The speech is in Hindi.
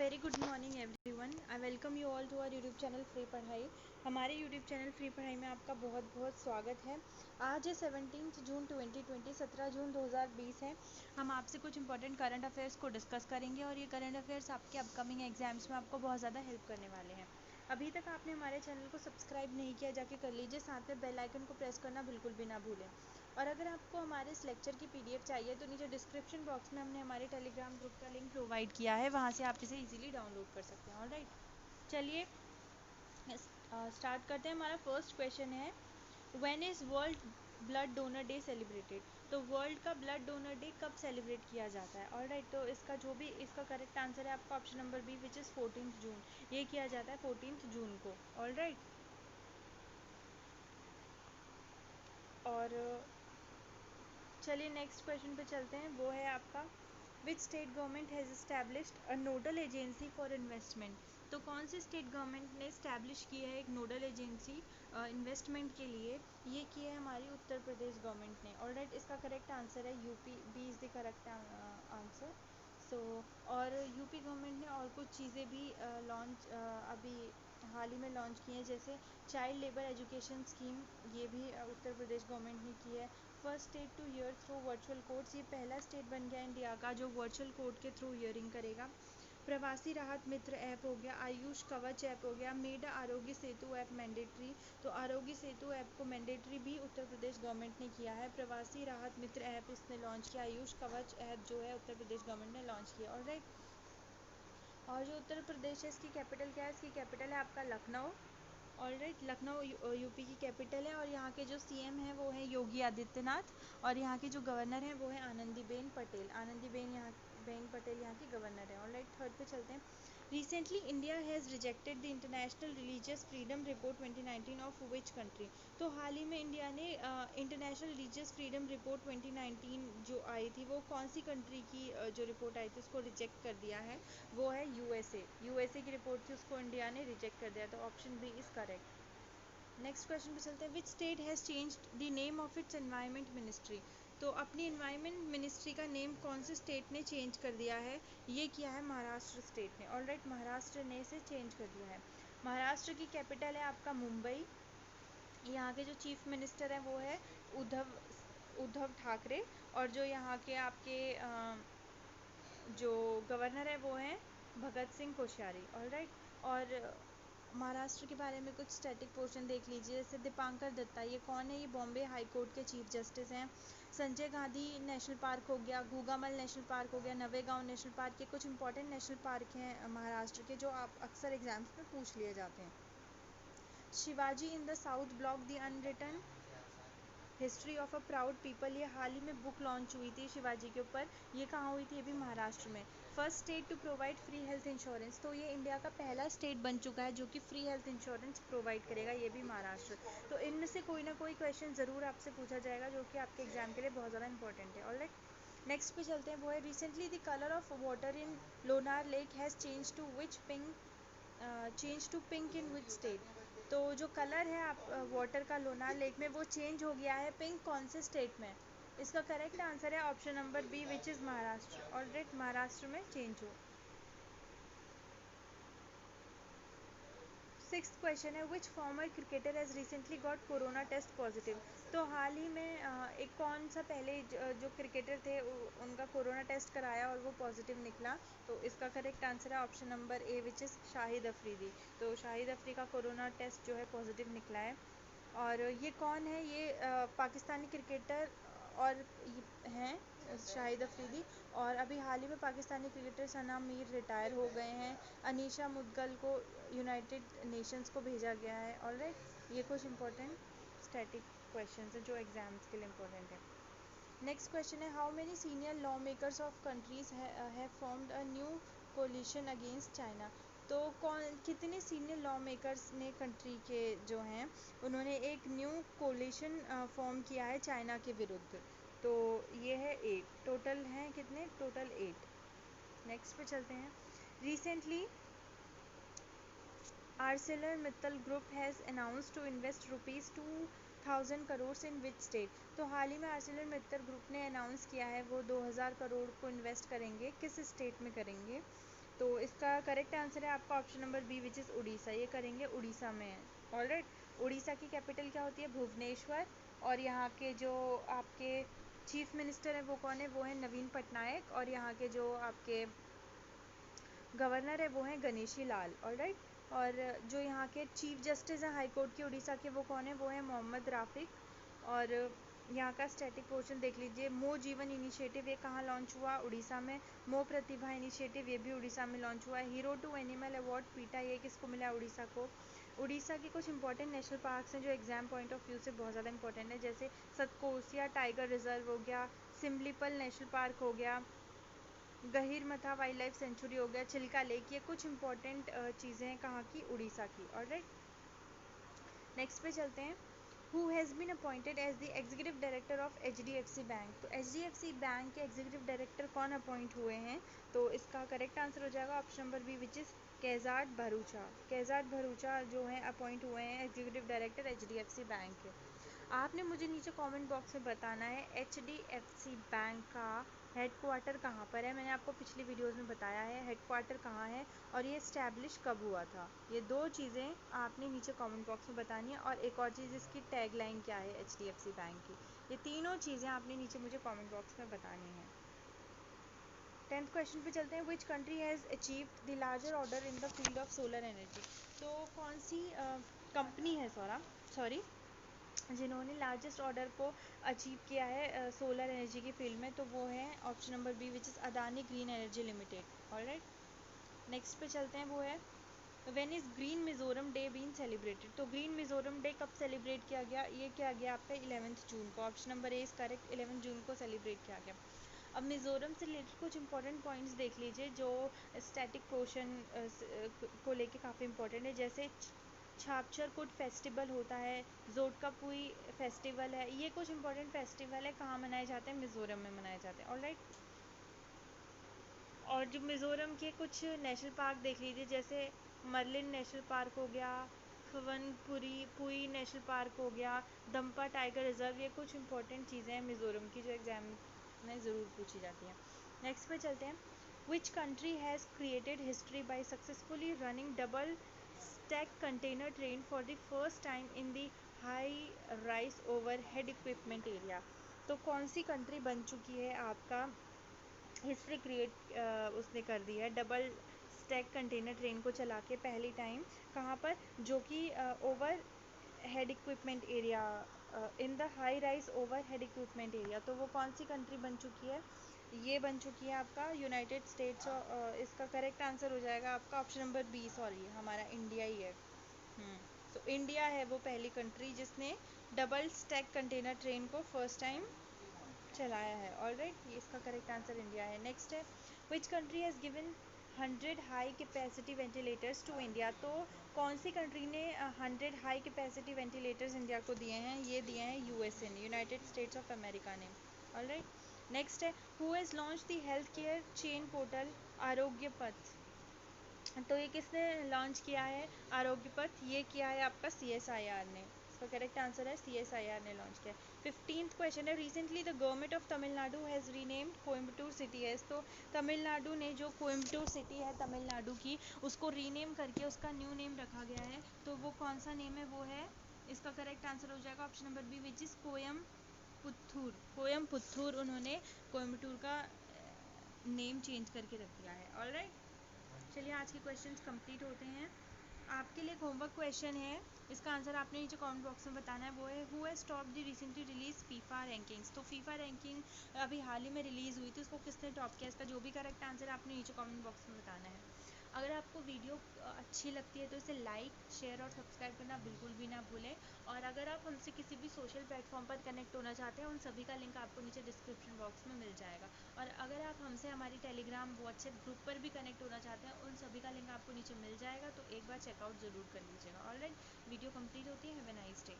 Very good morning everyone. I welcome you all to our YouTube channel free Padhai. हमारे यूट्यूब चैनल फ्री पढ़ाई में आपका बहुत बहुत स्वागत है। आज है 17 जून 2020, 17 जून 2020 है। हम आपसे कुछ इंपॉर्टेंट करंट अफेयर्स को डिस्कस करेंगे और ये करंट अफेयर्स आपके अपकमिंग एग्जाम्स में आपको बहुत ज़्यादा हेल्प करने वाले हैं। अभी तक आपने हमारे चैनल को सब्सक्राइब नहीं किया, जाके कर लीजिए। साथ में बेल आइकन को प्रेस करना बिल्कुल भी ना भूलें। और अगर आपको हमारे इस लेक्चर की पीडीएफ चाहिए तो नीचे डिस्क्रिप्शन बॉक्स में हमने हमारे टेलीग्राम ग्रुप का लिंक प्रोवाइड किया है, वहाँ से आप इसे इजीली डाउनलोड कर सकते हैं। ऑलराइट, चलिए स्टार्ट करते हैं। हमारा फर्स्ट क्वेश्चन है, when is world blood donor day celebrated? तो वर्ल्ड का ब्लड डोनर डे कब सेलिब्रेट किया जाता है? ऑलराइट, तो इसका करेक्ट आंसर है आपका option number B, which is 14 June. ये किया जाता है 14 जून को। ऑलराइट, और चलिए नेक्स्ट क्वेश्चन पे चलते हैं। वो है आपका, which state government has established a nodal agency for investment? तो कौन सी स्टेट गवर्नमेंट ने इस्टेब्लिश की है एक नोडल एजेंसी इन्वेस्टमेंट के लिए? ये की है हमारी उत्तर प्रदेश गवर्नमेंट ने। ऑलराइट, इसका करेक्ट आंसर है UP. B is the correct answer. So और यूपी गवर्नमेंट ने और कुछ चीज़ें भी लॉन्च अभी हाल ही में लॉन्च की हैं, जैसे चाइल्ड लेबर एजुकेशन स्कीम, ये भी उत्तर प्रदेश गवर्नमेंट ने की है। First state two year through virtual courts, ये पहला स्टेट बन गया इंडिया का जो वर्चुअल कोर्ट के थ्रू ईयरिंग करेगा। प्रवासी राहत मित्र ऐप हो गया, आयुष कवच ऐप हो गया, made Aarogya Setu app mandatory. तो आरोग्य सेतु ऐप को मैंडेटरी भी उत्तर प्रदेश गवर्नमेंट ने किया है। प्रवासी राहत मित्र ऐप इसने लॉन्च किया। आयुष कवच ऐप जो है उत्तर प्रदेश गवर्नमेंट ने लॉन्च किया। ऑलराइट, और जो उत्तर प्रदेश है इसकी कैपिटल क्या है? इसकी कैपिटल है आपका लखनऊ। ऑलराइट, लखनऊ यूपी की कैपिटल है। और यहाँ के जो सीएम हैं वो हैं योगी आदित्यनाथ, और यहाँ के जो गवर्नर हैं वो हैं आनंदीबेन पटेल। आनंदीबेन पटेल यहाँ की गवर्नर है। ऑलराइट, थर्ड पे चलते हैं। Recently India has rejected the international religious freedom report 2019 of which country? तो हाल ही में इंडिया ने इंटरनेशनल रिलीजियस फ्रीडम रिपोर्ट 2019 जो आई थी, वो कौन सी कंट्री की जो रिपोर्ट आई थी उसको रिजेक्ट कर दिया है? वो है यूएसए। यूएसए की रिपोर्ट थी, उसको इंडिया ने रिजेक्ट कर दिया। तो option b is correct. Next question पे चलते हैं। Which state has changed the name of its environment ministry? तो अपनी एनवायरनमेंट मिनिस्ट्री का नेम कौन से स्टेट ने चेंज कर दिया है? ये किया है महाराष्ट्र स्टेट ने। ऑलराइट, महाराष्ट्र ने इसे चेंज कर दिया है। महाराष्ट्र की कैपिटल है आपका मुंबई। यहाँ के जो चीफ मिनिस्टर हैं वो है उद्धव ठाकरे, और जो यहाँ के आपके जो गवर्नर है वो हैं भगत सिंह कोश्यारी। ऑलराइट, और महाराष्ट्र के बारे में कुछ स्टैटिक पोर्शन देख लीजिए। जैसे दीपांकर दत्ता, ये कौन है? ये बॉम्बे हाई कोर्ट के चीफ जस्टिस हैं। संजय गांधी नेशनल पार्क हो गया, गूगामल नेशनल पार्क हो गया, नवेगांव नेशनल पार्क, ये कुछ इंपॉर्टेंट नेशनल पार्क हैं महाराष्ट्र के जो आप अक्सर एग्जाम्स में पूछ लिए जाते हैं। Shivaji in the south block, the unwritten history of a proud people, ये हाल ही में बुक लॉन्च हुई थी शिवाजी के ऊपर। ये कहाँ हुई थी? ये भी महाराष्ट्र में। First state to provide free health insurance, तो ये इंडिया का पहला स्टेट बन चुका है जो कि फ्री हेल्थ इंश्योरेंस प्रोवाइड करेगा, ये भी महाराष्ट्र। तो इनमें से कोई ना कोई क्वेश्चन ज़रूर आपसे पूछा जाएगा जो कि आपके एग्जाम के लिए बहुत ज़्यादा इंपॉर्टेंट है। ऑलराइट, नेक्स्ट पे चलते हैं। वो है, recently the colour of water in Lonar lake has change to pink in which state? तो जो कलर है आप वाटर का लोनार लेक में, वो चेंज हो गया है पिंक, कौन से स्टेट में? इसका करेक्ट आंसर है option number B, which is Maharashtra. Alright, Maharashtra में चेंज हो। सिक्स्थ क्वेश्चन है, which former cricketer has recently got corona test positive? तो हाल ही में एक कौन सा पहले जो क्रिकेटर थे उनका कोरोना टेस्ट कराया और वो पॉजिटिव निकला? तो इसका करेक्ट आंसर है option number A, which is Shahid Afridi. तो शाहिद अफरीदी का कोरोना टेस्ट जो है पॉजिटिव निकला है। और ये कौन है? ये पाकिस्तानी क्रिकेटर और हैं शाहिद अफरीदी। और अभी हाल ही में पाकिस्तानी क्रिकेटर सना मीर रिटायर हो गए हैं। अनीशा मुदगल को यूनाइटेड नेशंस को भेजा गया है। ऑलराइट, ये कुछ इंपॉर्टेंट स्टैटिक क्वेश्चंस हैं जो एग्जाम्स के लिए इंपॉर्टेंट है। नेक्स्ट क्वेश्चन है, how many senior law makers of countries have formed a new coalition against China? तो कितने सीनियर लॉ मेकर्स ने कंट्री के जो हैं उन्होंने एक न्यू कोलिशन फॉर्म किया है चाइना के विरुद्ध? तो ये है 8, टोटल हैं कितने? टोटल 8। नेक्स्ट पे चलते हैं। Recently Arcelor Mittal group has announced to invest ₹2000 crore in which state? तो हाल ही में आर्सेलर मित्तल ग्रुप ने अनाउंस किया है वो 2000 करोड़ को इन्वेस्ट करेंगे। किस स्टेट में करेंगे? तो इसका करेक्ट आंसर है आपका option number B which is Orissa. ये करेंगे उड़ीसा में है। ऑलराइट। उड़ीसा की कैपिटल क्या होती है? भुवनेश्वर। और यहाँ के जो आपके चीफ मिनिस्टर है वो कौन है? वो है नवीन पटनायक। और यहाँ के जो आपके गवर्नर है वो हैं गणेशी लाल। ऑलराइट। और जो यहाँ के चीफ जस्टिस हैं हाई कोर्ट के उड़ीसा के वो कौन है? वो है मोहम्मद राफिक। और यहाँ का स्टैटिक पोर्शन देख लीजिए। मो जीवन इनिशिएटिव ये कहाँ लॉन्च हुआ? उड़ीसा में। मो प्रतिभा इनिशिएटिव ये भी उड़ीसा में लॉन्च हुआ है। हीरो टू एनिमल अवार्ड पीटा ये किसको मिला है? उड़ीसा को। उड़ीसा के कुछ इंपॉर्टेंट नेशनल पार्क्स हैं जो एग्जाम पॉइंट ऑफ व्यू से बहुत ज़्यादा इंपॉर्टेंट है, जैसे सतकोसिया टाइगर रिजर्व हो गया, सिमलीपल नेशनल पार्क हो गया, गहीरमथा वाइल्ड लाइफ सेंचुरी हो गया, चिल्का लेक। ये कुछ इंपॉर्टेंट चीज़ें हैं कहाँ की? उड़ीसा की। ऑलराइट। नेक्स्ट पे चलते हैं। Who has been appointed as the executive director of HDFC bank. तो HDFC बैंक के एग्जीक्यूटिव डायरेक्टर कौन अपॉइंट हुए हैं? तो इसका करेक्ट आंसर हो जाएगा option number B which is Kaizad Bharucha. Kaizad Bharucha जो हैं अपॉइंट हुए हैं एग्जीक्यूटिव डायरेक्टर HDFC बैंक के। आपने मुझे नीचे कमेंट बॉक्स में बताना है HDFC बैंक का हेडक्वार्टर कहाँ पर है। मैंने आपको पिछली वीडियोस में बताया है हेडक्वार्टर कहाँ है और ये इस्टेब्लिश कब हुआ था। ये दो चीज़ें आपने नीचे कमेंट बॉक्स में बतानी है। और एक और चीज़, इसकी टैगलाइन क्या है HDFC बैंक की। ये तीनों चीज़ें आपने नीचे मुझे कमेंट बॉक्स में बतानी है। 10th क्वेश्चन पे चलते हैं। विच country has achieved the larger order in the field of solar energy. तो कौन सी कंपनी है सॉरी जिन्होंने लार्जेस्ट ऑर्डर को अचीव किया है सोलर एनर्जी की फील्ड में? तो वो है option number B which is Adani green energy limited. Alright. Next पे चलते हैं। वो है when is green Mizoram day been celebrated. तो ग्रीन मिज़ोरम डे कब सेलिब्रेट किया गया? ये किया गया आपका 11 जून को। Option number A is correct. 11 जून को सेलिब्रेट किया गया। अब मिज़ोरम से रिलेटेड कुछ इंपॉर्टेंट पॉइंट्स देख लीजिए जो स्टैटिक पोर्शन को लेके काफ़ी इंपॉर्टेंट है, जैसे छापचर कुट फेस्टिवल होता है, जोटकापुई फेस्टिवल है। ये कुछ इंपॉर्टेंट फेस्टिवल है, कहाँ मनाए जाते हैं? मिज़ोरम में मनाए जाते हैं। ऑलराइट। और जो मिज़ोरम के कुछ नेशनल पार्क देख लीजिए, जैसे मर्लिन नेशनल पार्क हो गया, खवनपुरी पुई नेशनल पार्क हो गया, दम्पा टाइगर रिजर्व। ये कुछ इंपॉर्टेंट चीज़ें हैं मिज़ोरम की जो एग्ज़ाम में ज़रूर पूछी जाती हैं। नेक्स्ट पे चलते हैं। विच country has created history by successfully running double stack container train for the first time in the high rise over head equipment area. तो कौन सी कंट्री बन चुकी है आपका हिस्ट्री क्रिएट उसने कर दी है डबल स्टैक कंटेनर ट्रेन को चला के पहली टाइम? कहाँ पर? जो कि over head equipment area, in the high rise over head equipment area. तो वो कौन सी कंट्री बन चुकी है? ये बन चुकी है आपका यूनाइटेड स्टेट्स। इसका करेक्ट आंसर हो जाएगा आपका ऑप्शन नंबर बी, सॉरी हमारा इंडिया ही है। तो इंडिया है वो पहली कंट्री जिसने डबल स्टैक कंटेनर ट्रेन को फर्स्ट टाइम चलाया है। ऑलराइट। ये इसका करेक्ट आंसर इंडिया है। नेक्स्ट है। Which country has given 100 high capacity ventilators to India. तो कौन सी कंट्री ने 100 हाई कैपेसिटी वेंटिलेटर्स इंडिया को दिए हैं? ये दिए हैं USA ने, यूनाइटेड स्टेट्स ऑफ अमेरिका ने। ऑलराइट। नेक्स्ट है। Who has launch the health care chain portal आरोग्य पथ। तो ये किसने लॉन्च किया है आरोग्य पथ? ये किया है आपका CSIR ने। इसका करेक्ट आंसर है CSIR ने लॉन्च किया है। 15th क्वेश्चन है। Recently the government of Tamil Nadu has renamed Coimbatore city as. तो तमिलनाडु ने जो कोयम्बटूर सिटी है तमिलनाडु की, उसको रीनेम करके उसका न्यू नेम रखा गया है। तो वो कौन सा नेम है? वो है, इसका करेक्ट आंसर हो जाएगा option number B which is Coimbatore. Coimbatore उन्होंने कोयम्बटूर का नेम चेंज करके रख दिया है। ऑलराइट। चलिए आज के क्वेश्चंस कंप्लीट होते हैं। आपके लिए एक होमवर्क क्वेश्चन है, इसका आंसर आपने नीचे कमेंट बॉक्स में बताना है। वो है who has top the recently release FIFA rankings. तो फीफा रैंकिंग अभी हाल ही में रिलीज़ हुई थी, उसको किसने टॉप किया? इसका जो भी करेक्ट आंसर है आपने नीचे कमेंट बॉक्स में बताना है। अगर आपको वीडियो अच्छी लगती है तो इसे लाइक शेयर और सब्सक्राइब करना बिल्कुल भी ना भूलें। और अगर आप हमसे किसी भी सोशल प्लेटफॉर्म पर कनेक्ट होना चाहते हैं, उन सभी का लिंक आपको नीचे डिस्क्रिप्शन बॉक्स में मिल जाएगा। और अगर आप हमसे हमारी टेलीग्राम व्हाट्सएप ग्रुप पर भी कनेक्ट होना चाहते हैं, उन सभी का लिंक आपको नीचे मिल जाएगा, तो एक बार चेकआउट ज़रूर कर लीजिएगा। ऑलराइट। वीडियो कंप्लीट होती है। Have a nice day.